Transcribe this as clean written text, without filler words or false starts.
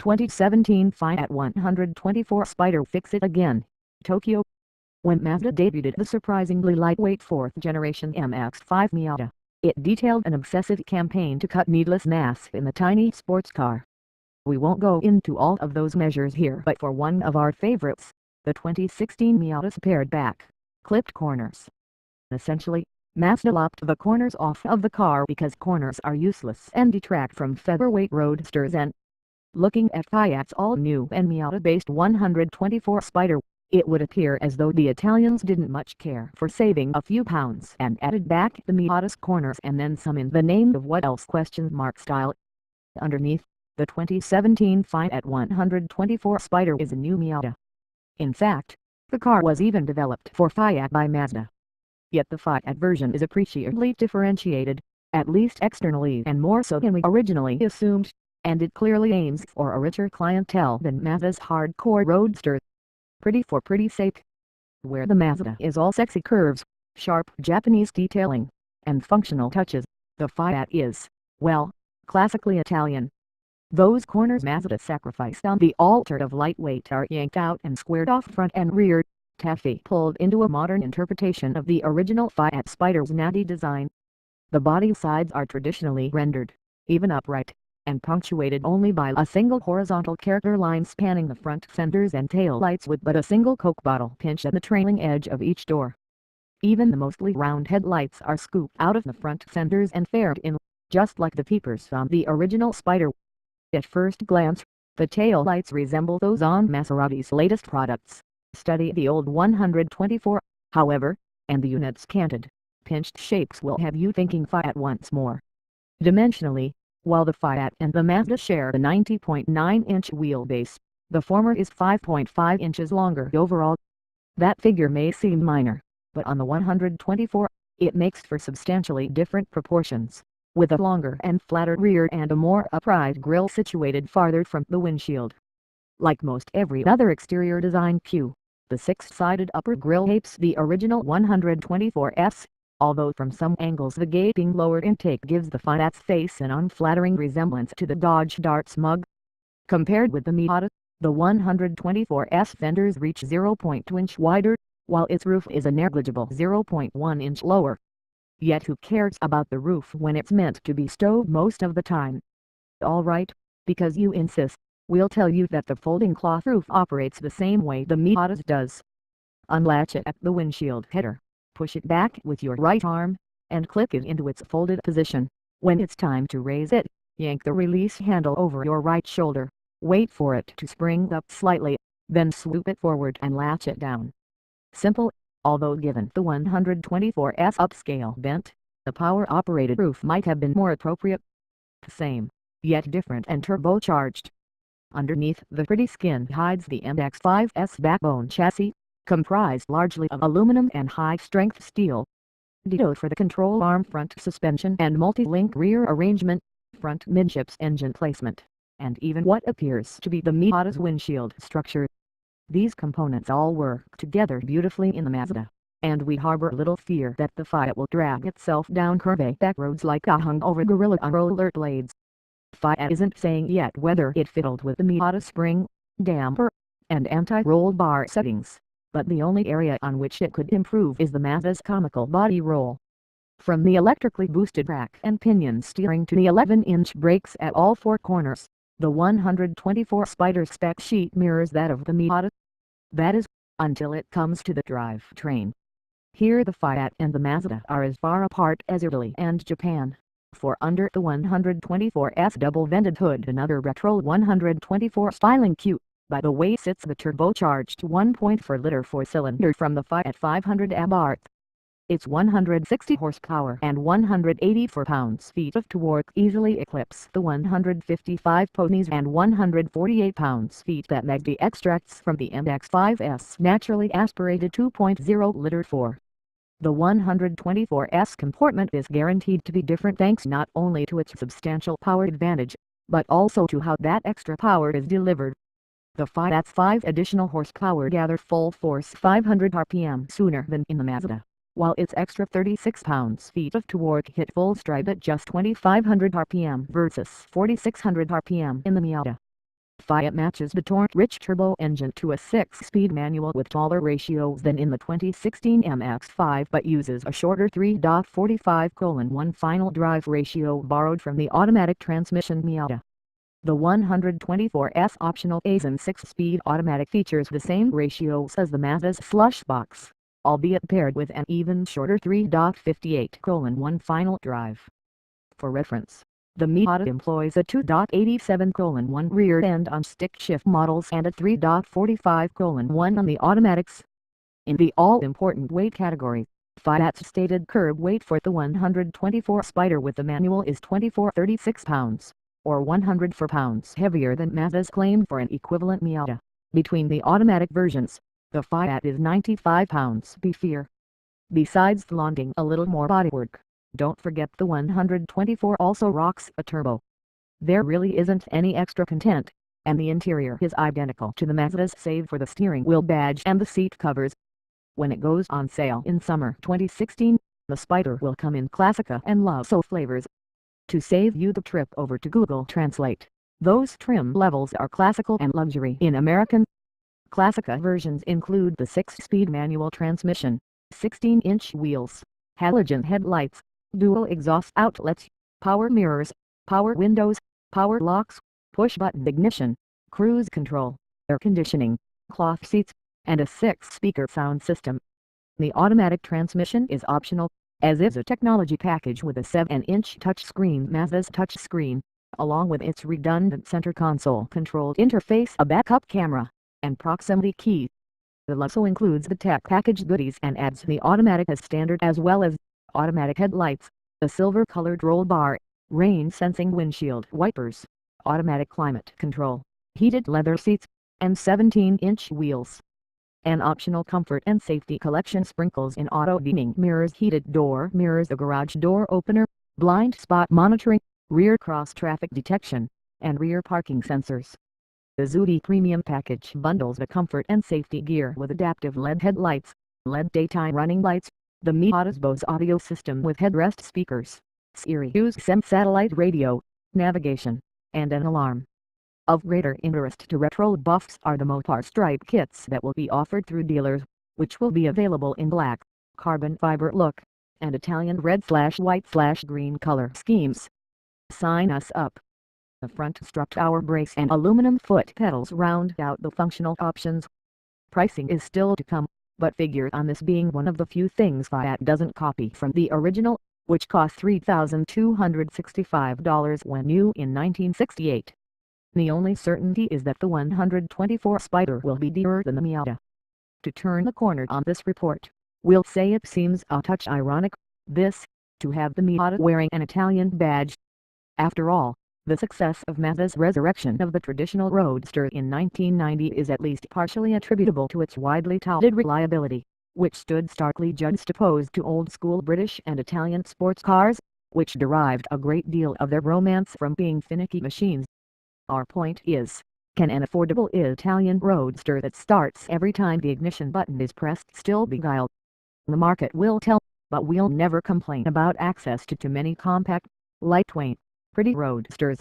2017 Fiat 124 Spyder Fix It Again, Tokyo. When Mazda debuted the surprisingly lightweight 4th generation MX-5 Miata, it detailed an obsessive campaign to cut needless mass in the tiny sports car. We won't go into all of those measures here, but for one of our favorites, the 2016 Miata's pared back, clipped corners. Essentially, Mazda lopped the corners off of the car because corners are useless and detract from featherweight roadsters. And looking at Fiat's all-new and Miata-based 124 Spyder, it would appear as though the Italians didn't much care for saving a few pounds and added back the Miata's corners and then some in the name of what else style. Underneath, the 2017 Fiat 124 Spyder is a new Miata. In fact, the car was even developed for Fiat by Mazda. Yet the Fiat version is appreciably differentiated, at least externally and more so than we originally assumed, and it clearly aims for a richer clientele than Mazda's hardcore roadster. Pretty for pretty's sake. Where the Mazda is all sexy curves, sharp Japanese detailing, and functional touches, the Fiat is, well, classically Italian. Those corners Mazda sacrificed on the altar of lightweight are yanked out and squared off front and rear, taffy pulled into a modern interpretation of the original Fiat Spyder's natty design. The body sides are traditionally rendered, even upright, and punctuated only by a single horizontal character line spanning the front fenders and tail lights with but a single Coke bottle pinch at the trailing edge of each door. Even the mostly round headlights are scooped out of the front fenders and faired in, just like the peepers on the original Spyder. At first glance, the tail lights resemble those on Maserati's latest products. Study the old 124, however, and the unit's canted, pinched shapes will have you thinking Fiat once more. Dimensionally, while the Fiat and the Mazda share the 90.9-inch wheelbase, the former is 5.5 inches longer overall. That figure may seem minor, but on the 124, it makes for substantially different proportions, with a longer and flatter rear and a more upright grille situated farther from the windshield. Like most every other exterior design cue, the six-sided upper grille apes the original 124's, although from some angles the gaping lower intake gives the Fiat's face an unflattering resemblance to the Dodge Dart Smug. Compared with the Miata, the 124's fenders reach 0.2 inch wider, while its roof is a negligible 0.1 inch lower. Yet who cares about the roof when it's meant to be stowed most of the time? Alright, because you insist, we'll tell you that the folding cloth roof operates the same way the Miata's does. Unlatch it at the windshield header, push it back with your right arm, and click it into its folded position. When it's time to raise it, yank the release handle over your right shoulder, wait for it to spring up slightly, then swoop it forward and latch it down. Simple, although given the 124's upscale bent, the power-operated roof might have been more appropriate. Same, yet different and turbocharged. Underneath the pretty skin hides the MX-5's backbone chassis, comprised largely of aluminum and high-strength steel. Ditto for the control arm front suspension and multi-link rear arrangement, front midships engine placement, and even what appears to be the Miata's windshield structure. These components all work together beautifully in the Mazda, and we harbor little fear that the Fiat will drag itself down curvy back roads like a hung-over gorilla on roller blades. Fiat isn't saying yet whether it fiddled with the Miata spring, damper, and anti-roll bar settings, but the only area on which it could improve is the Mazda's comical body roll. From the electrically boosted rack and pinion steering to the 11-inch brakes at all four corners, the 124 Spyder spec sheet mirrors that of the Miata. That is, until it comes to the drivetrain. Here the Fiat and the Mazda are as far apart as Italy and Japan. For under the 124's double-vented hood another retro 124 styling cue, by the way, sits the turbocharged 1.4-liter four-cylinder from the Fiat 500 abarth. Its 160 horsepower and 184 pounds-feet of torque easily eclipse the 155 ponies and 148 pounds-feet that Mazda extracts from the MX-5's naturally aspirated 2.0-liter 4. The 124's comportment is guaranteed to be different thanks not only to its substantial power advantage, but also to how that extra power is delivered. The Fiat's 5 additional horsepower gather full force 500 rpm sooner than in the Mazda, while its extra 36 pounds-feet of torque hit full stride at just 2500 rpm versus 4600 rpm in the Miata. Fiat matches the torque-rich turbo engine to a 6-speed manual with taller ratios than in the 2016 MX-5 but uses a shorter 3.45:1 final drive ratio borrowed from the automatic transmission Miata. The 124S optional ASIN 6-speed automatic features the same ratios as the Mazda's slush box, albeit paired with an even shorter 3.58:1 final drive. For reference, the Miata employs a 2.87:1 rear end on stick shift models and a 3.45:1 on the automatics. In the all-important weight category, Fiat's stated curb weight for the 124 Spyder with the manual is 2436 pounds, or 104 pounds heavier than Mazda's claim for an equivalent Miata. Between the automatic versions, the Fiat is 95 pounds beefier. Besides flaunting a little more bodywork, don't forget the 124 also rocks a turbo. There really isn't any extra content, and the interior is identical to the Mazda's save for the steering wheel badge and the seat covers. When it goes on sale in summer 2016, the Spyder will come in Classica and Lasso flavors. To save you the trip over to Google Translate, those trim levels are classical and luxury in American. Classica versions include the 6-speed manual transmission, 16-inch wheels, halogen headlights, dual exhaust outlets, power mirrors, power windows, power locks, push-button ignition, cruise control, air conditioning, cloth seats, and a 6-speaker sound system. The automatic transmission is optional, as is a technology package with a 7-inch touchscreen Mazda's touchscreen, along with its redundant center console control interface, a backup camera, and proximity key. The Lasso includes the tech package goodies and adds the automatic as standard as well as automatic headlights, a silver-colored roll bar, rain-sensing windshield wipers, automatic climate control, heated leather seats, and 17-inch wheels. An optional comfort and safety collection sprinkles in auto-dimming mirrors, heated door mirrors, a garage door opener, blind spot monitoring, rear cross-traffic detection, and rear parking sensors. The Zuti Premium package bundles the comfort and safety gear with adaptive LED headlights, LED daytime running lights, the Miata's Bose audio system with headrest speakers, Sirius XM satellite radio, navigation, and an alarm. Of greater interest to retro buffs are the Mopar stripe kits that will be offered through dealers, which will be available in black, carbon fiber look, and Italian red/white/green color schemes. Sign us up. The front strut tower brakes and aluminum foot pedals round out the functional options. Pricing is still to come, but figure on this being one of the few things Fiat doesn't copy from the original, which cost $3,265 when new in 1968. The only certainty is that the 124 Spyder will be dearer than the Miata. To turn the corner on this report, we'll say it seems a touch ironic, to have the Miata wearing an Italian badge. After all, the success of Mazda's resurrection of the traditional roadster in 1990 is at least partially attributable to its widely touted reliability, which stood starkly juxtaposed to old-school British and Italian sports cars, which derived a great deal of their romance from being finicky machines. Our point is, can an affordable Italian roadster that starts every time the ignition button is pressed still beguile? The market will tell, but we'll never complain about access to too many compact, lightweight, pretty roadsters.